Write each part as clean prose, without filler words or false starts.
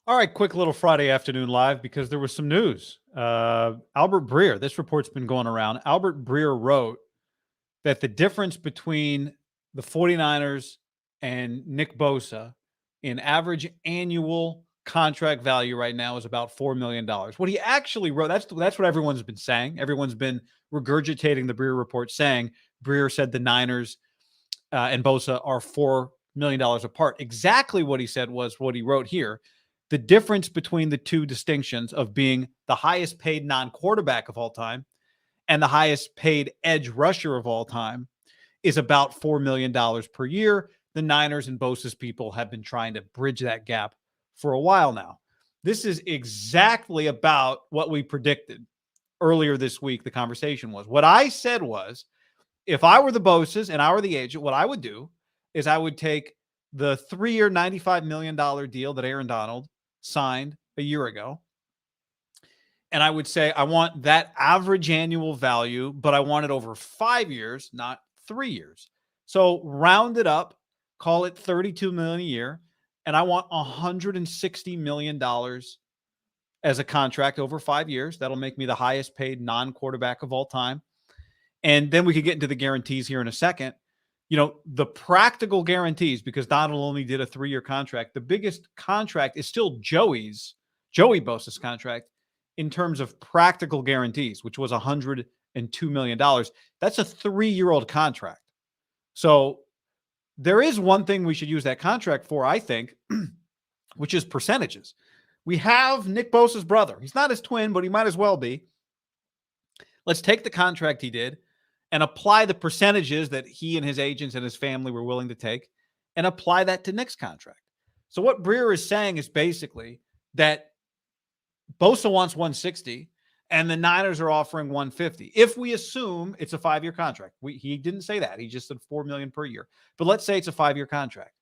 All right, quick little Friday afternoon live because there was some news. Albert Breer, this report's been going around. Albert Breer wrote that the difference between the 49ers and Nick Bosa in average annual contract value right now is about $4 million. What he actually wrote, that's what everyone's been saying. Everyone's been regurgitating the Breer report saying Breer said the Niners and Bosa are $4 million apart. Exactly what he said was what he wrote here. The difference between the two distinctions of being the highest paid non-quarterback of all time and the highest paid edge rusher of all time is about $4 million per year. The Niners and Bosa's people have been trying to bridge that gap for a while now. This is exactly about what we predicted earlier this week. The conversation was, what I said was, if I were the Bosas and I were the agent, what I would do is I would take the 3-year, $95 million deal that Aaron Donald signed a year ago, and I would say, I want that average annual value, but I want it over 5 years, not 3 years. So round it up, call it $32 million a year, and I want $160 million as a contract over 5 years. That'll make me the highest paid non-quarterback of all time. And then we could get into the guarantees here in a second. You know, the practical guarantees, because Donald only did a 3-year contract. The biggest contract is still Joey Bosa's contract in terms of practical guarantees, which was $102 million. That's a 3-year-old contract. So there is one thing we should use that contract for, I think, which is percentages. We have Nick Bosa's brother. He's not his twin, but he might as well be. Let's take the contract he did and apply the percentages that he and his agents and his family were willing to take and apply that to Nick's contract. So what Breer is saying is basically that Bosa wants 160 and the Niners are offering 150. If we assume it's a 5-year contract, he didn't say that. He just said $4 million per year. But let's say it's a 5-year contract.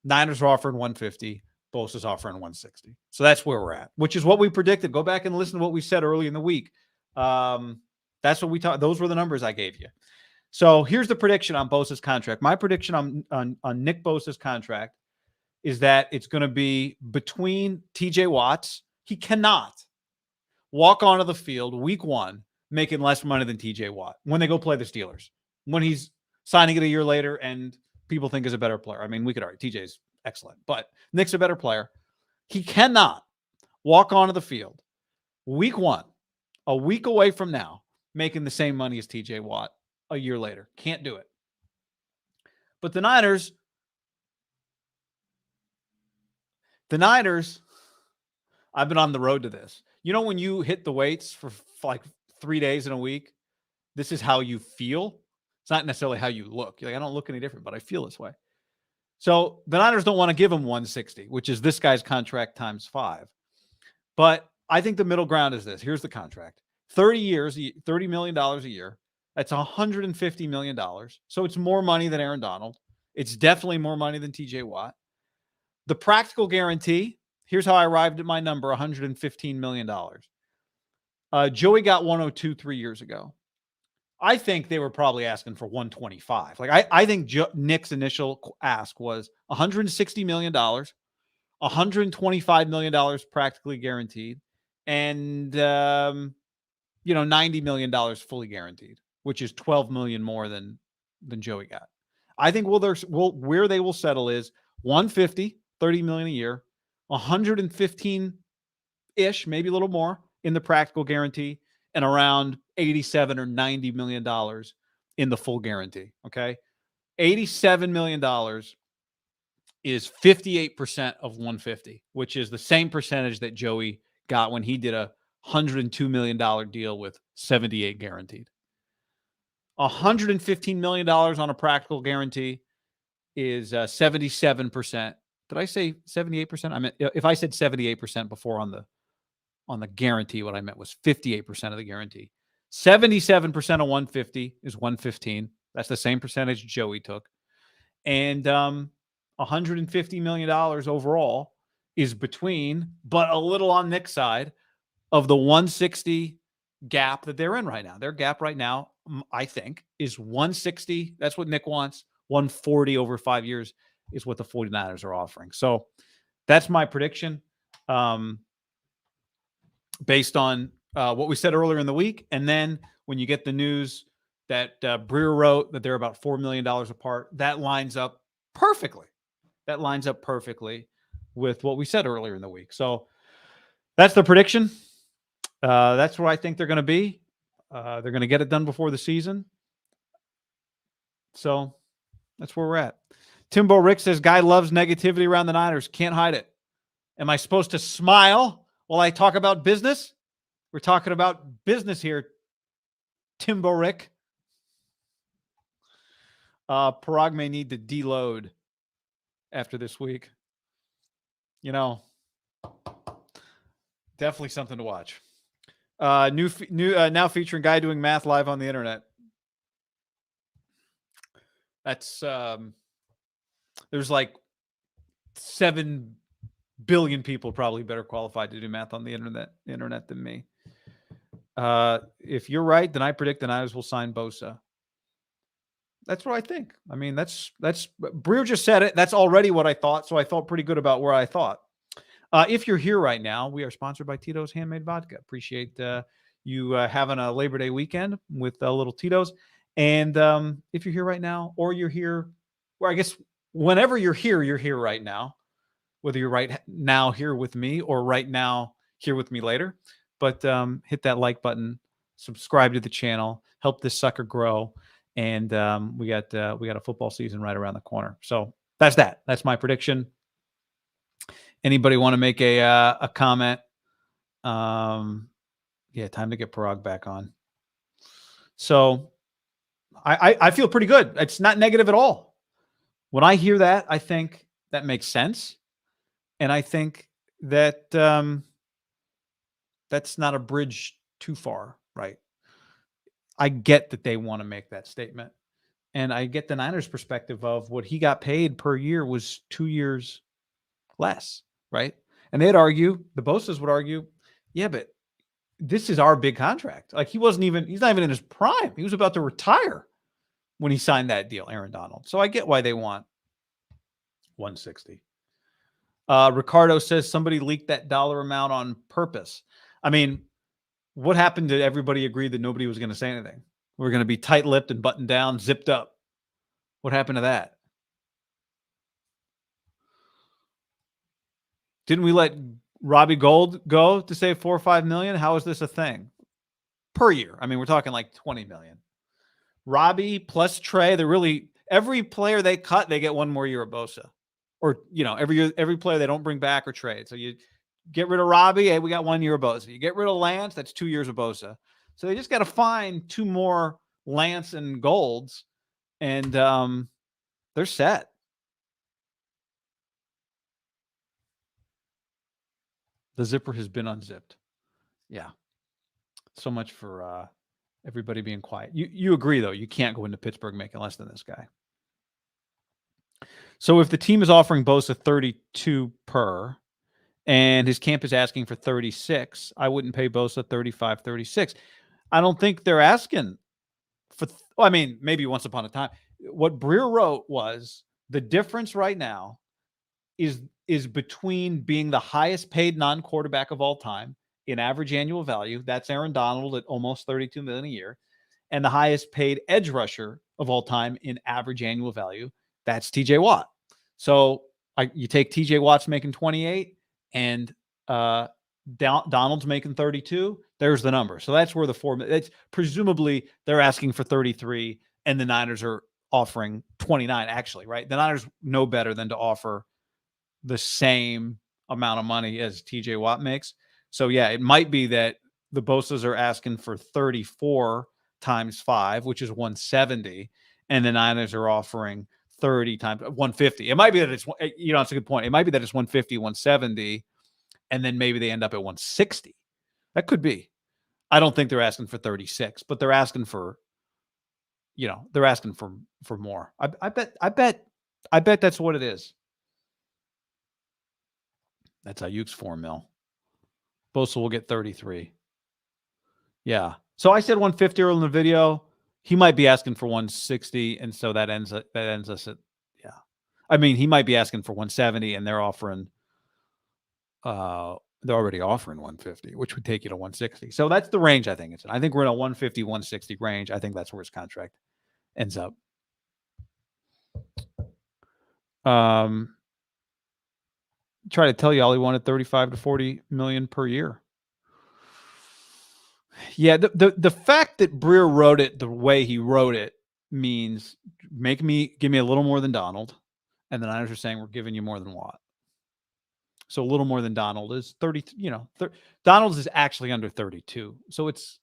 Niners are offering 150. Bosa's offering 160. So that's where we're at, which is what we predicted. Go back and listen to what we said early in the week. That's what we talked. Those were the numbers I gave you. So here's the prediction on Bosa's contract. My prediction on Nick Bosa's contract is that it's going to be between TJ Watts. He cannot walk onto the field week 1 making less money than TJ Watt when they go play the Steelers, when he's signing it a year later and people think is a better player. I mean, we could argue TJ's excellent, but Nick's a better player. He cannot walk onto the field week 1, a week away from now, making the same money as TJ Watt a year later. Can't do it. But the Niners, I've been on the road to this. You know, when you hit the weights for like 3 days in a week, this is how you feel. It's not necessarily how you look. You're like, I don't look any different, but I feel this way. So the Niners don't want to give him 160, which is this guy's contract times 5. But I think the middle ground is this. Here's the contract. 30 years, $30 million a year. That's $150 million. So it's more money than Aaron Donald. It's definitely more money than TJ Watt. The practical guarantee, here's how I arrived at my number, $115 million. Joey got 102 3 years ago. I think they were probably asking for 125. Like I think Nick's initial ask was $160 million, $125 million practically guaranteed, and $90 million fully guaranteed, which is $12 million more than Joey got. I think where they will settle is 150, $30 million a year, 115-ish, maybe a little more in the practical guarantee, and around $87 or $90 million in the full guarantee. Okay. $87 million is 58% of 150, which is the same percentage that Joey got when he did a $102 million deal with 78 guaranteed. $115 million on a practical guarantee is 77%. Did I say 78%? I meant, if I said 78% before on the guarantee, what I meant was 58% of the guarantee. 77% of 150 is 115. That's the same percentage Joey took. And $150 million overall is between, but a little on Nick's side, of the 160 gap that they're in right now. Their gap right now, I think, is 160. That's what Nick wants. 140 over 5 years is what the 49ers are offering. So that's my prediction. based on what we said earlier in the week. And then when you get the news that Breer wrote that they're about $4 million apart, that lines up perfectly. That lines up perfectly with what we said earlier in the week. So that's the prediction. That's where I think they're going to be. They're going to get it done before the season. So that's where we're at. Timbo Rick says, guy loves negativity around the Niners. Can't hide it. Am I supposed to smile while I talk about business? We're talking about business here, Timbo Rick. Parag may need to deload after this week. You know, definitely something to watch. New now featuring guy doing math live on the internet. That's there's like 7 billion people probably better qualified to do math on the internet than me. If you're right, then I predict the Niners will sign Bosa. That's what I think. I mean, that's Breer just said it. That's already what I thought. So I felt pretty good about where I thought. If you're here right now, we are sponsored by Tito's Handmade Vodka. Appreciate you having a Labor Day weekend with little Tito's. And if you're here right now, or you're here, or I guess whenever you're here right now, whether you're right now here with me or right now here with me later. But hit that like button, subscribe to the channel, help this sucker grow. And we got a football season right around the corner. So that's that. That's my prediction. Anybody want to make a comment? Yeah, time to get Parag back on. So I feel pretty good. It's not negative at all. When I hear that, I think that makes sense. And I think that that's not a bridge too far, right? I get that they want to make that statement. And I get the Niners' perspective of what he got paid per year was 2 years less, right? And they'd argue, the Bosas would argue, yeah, but this is our big contract. Like he's not even in his prime. He was about to retire when he signed that deal, Aaron Donald. So I get why they want 160. Ricardo says somebody leaked that dollar amount on purpose. I mean, what happened to everybody agreed that nobody was going to say anything? We're going to be tight-lipped and buttoned down, zipped up. What happened to that? Didn't we let Robbie Gould go to save $4 or $5 million? How is this a thing? Per year. I mean, we're talking like $20 million. Robbie plus Trey, every player they cut, they get one more year of Bosa. Or, every player they don't bring back or trade. So you get rid of Robbie, hey, we got 1 year of Bosa. You get rid of Lance, that's 2 years of Bosa. So they just got to find 2 more Lance and Golds, and they're set. The zipper has been unzipped. Yeah. So much for everybody being quiet. You agree, though. You can't go into Pittsburgh making less than this guy. So if the team is offering Bosa 32 per, and his camp is asking for 36, I wouldn't pay Bosa 35, 36. I don't think they're asking for, maybe once upon a time. What Breer wrote was the difference right now is between being the highest paid non-quarterback of all time in average annual value. That's Aaron Donald at almost $32 million a year. And the highest paid edge rusher of all time in average annual value. That's TJ Watt. So you take TJ Watt's making 28 and Donald's making 32. There's the number. So that's where it's presumably they're asking for 33 and the Niners are offering 29 actually, right? The Niners know better than to offer the same amount of money as TJ Watt makes. So yeah, it might be that the Bosas are asking for 34 times 5, which is 170, and the Niners are offering 30 times 150. It might be that it's, it's a good point. It might be that it's 150, 170, and then maybe they end up at 160. That could be. I don't think they're asking for 36, but they're asking for, they're asking for more. I bet that's what it is. That's Ayuk's $4 million. Bosa will get 33. Yeah. So I said 150 earlier in the video. He might be asking for 160, and so that ends us at, yeah. I mean, he might be asking for 170, and they're offering they're already offering 150, which would take you to 160. So that's the range I think it's in. I think we're in a 150, 160 range. I think that's where his contract ends up. Try to tell y'all he wanted 35 to 40 million per year. Yeah, the fact that Breer wrote it the way he wrote it means give me a little more than Donald, and the Niners are saying we're giving you more than Watt. So a little more than Donald is 30. Donald's is actually under 32, so it's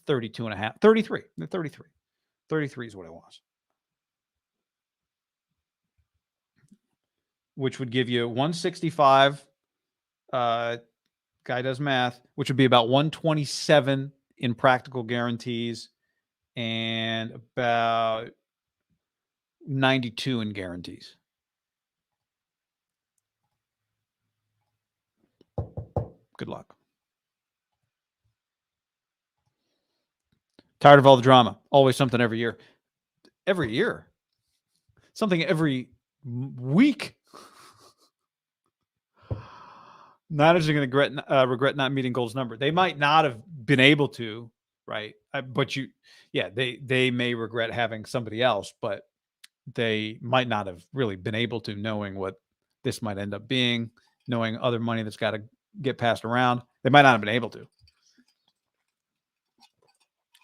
32 and a half, 33, 33, 33 is what it was, which would give you 165. Guy does math, which would be about 127 in practical guarantees and about 92 in guarantees. Good luck. Tired of all the drama. Always something every year. Every year. Something every week. Niners are going to regret not meeting Gold's number. They might not have been able to, right? But they may regret having somebody else, but they might not have really been able to, knowing what this might end up being, knowing other money that's got to get passed around. They might not have been able to.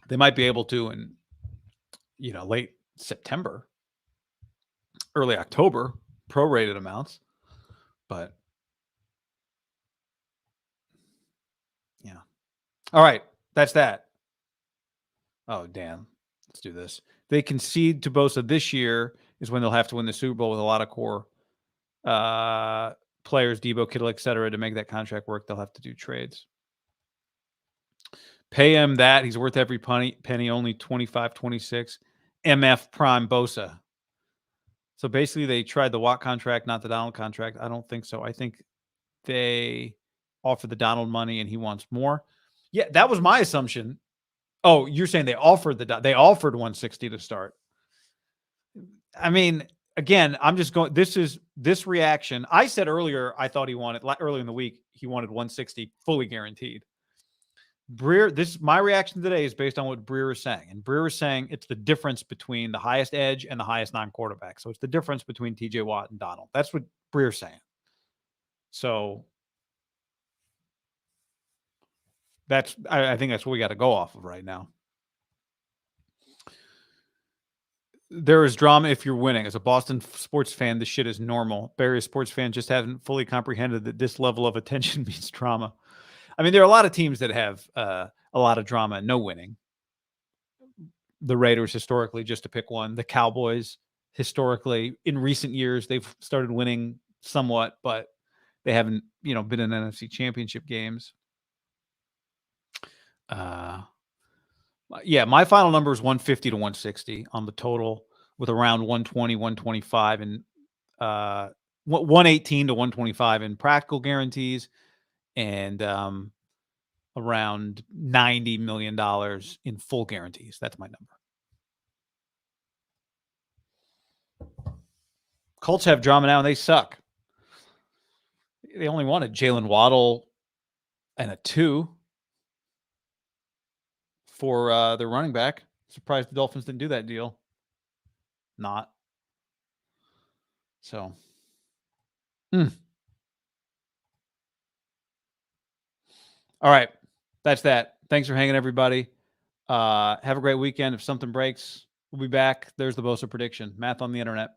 They might be able to in, late September, early October, prorated amounts, but yeah. All right, that's that. Oh, damn. Let's do this. They concede to Bosa this year is when they'll have to win the Super Bowl with a lot of core players, Debo, Kittle, et cetera, to make that contract work. They'll have to do trades. Pay him that. He's worth every penny, only 25, 26. MF Prime Bosa. So basically they tried the Watt contract, not the Donald contract. I don't think so. I think they offered the Donald money and he wants more. Yeah, that was my assumption. Oh, you're saying they offered 160 to start. I mean, again, I'm just going, this reaction. I said earlier, I thought earlier in the week, he wanted 160 fully guaranteed. Breer, my reaction today is based on what Breer is saying. And Breer is saying it's the difference between the highest edge and the highest non-quarterback. So it's the difference between TJ Watt and Donald. That's what Breer's saying. So I think that's what we got to go off of right now. There is drama if you're winning. As a Boston sports fan, this shit is normal. Barry, sports fan, just haven't fully comprehended that this level of attention means drama. I mean, there are a lot of teams that have a lot of drama and no winning. The Raiders historically, just to pick one. The Cowboys historically, in recent years, they've started winning somewhat, but they haven't, been in NFC championship games. Yeah, my final number is 150 to 160 on the total, with around 120, 125 and 118 to 125 in practical guarantees, and around $90 million in full guarantees. That's my number. Colts have drama now and they suck. They only wanted Jalen Waddle and a 2 for their running back. Surprised the Dolphins didn't do that deal. Not. So. All right. That's that. Thanks for hanging, everybody. Have a great weekend. If something breaks, we'll be back. There's the Bosa prediction. Math on the internet.